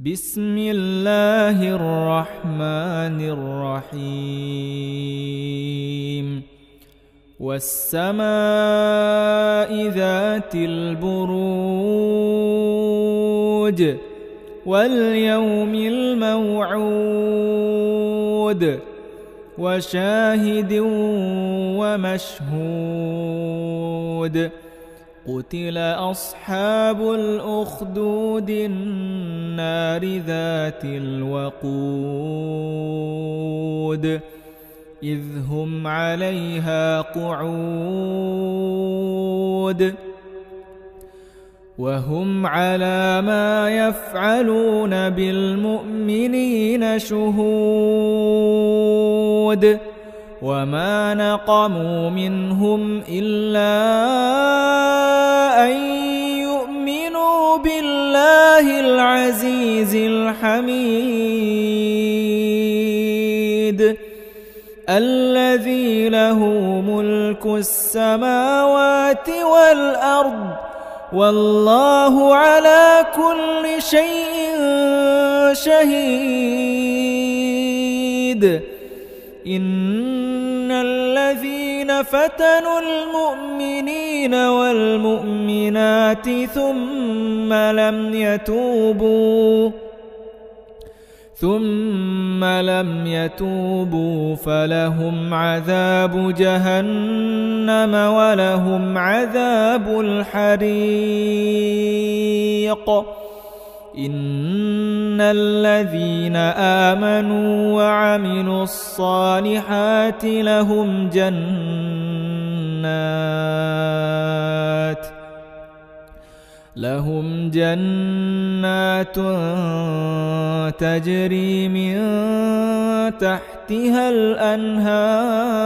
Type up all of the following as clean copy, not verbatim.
بسم الله الرحمن الرحيم والسماء ذات البروج واليوم الموعود وشاهد ومشهود قتل أصحاب الأخدود النار ذات الوقود إذ هم عليها قعود وهم على ما يفعلون بالمؤمنين شهود وما نقموا منهم إلا أن يؤمنوا بالله العزيز الحميد الذي له ملك السماوات والأرض والله على كل شيء شهيد إن الذين فتنوا المؤمنين والمؤمنات ثم لم يتوبوا فلهم عذاب جهنم ولهم عذاب الحريق إن الذين آمنوا وعملوا الصالحات لهم جنات تجري من تحتها الأنهار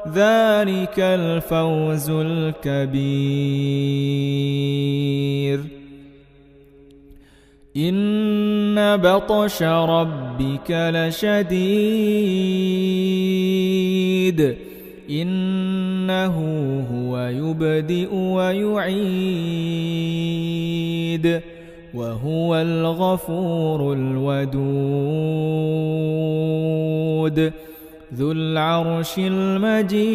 ذلك الفوز الكبير إن بطش ربك لشديد إنه هو يبدئ ويعيد وهو الغفور الودود ذو العرش المجيد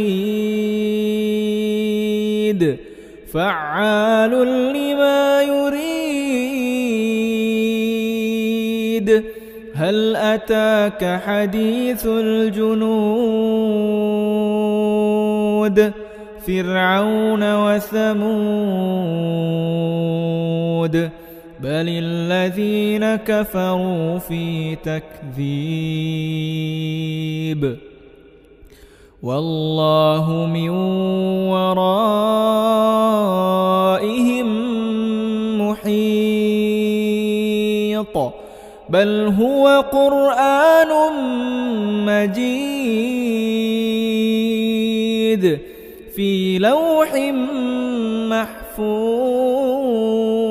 فعال لما يريد هل أتاك حديث الجنود فرعون وثمود بل الذين كفروا في تكذيب والله من ورائهم محيط بل هو قرآن مجيد في لوح محفوظ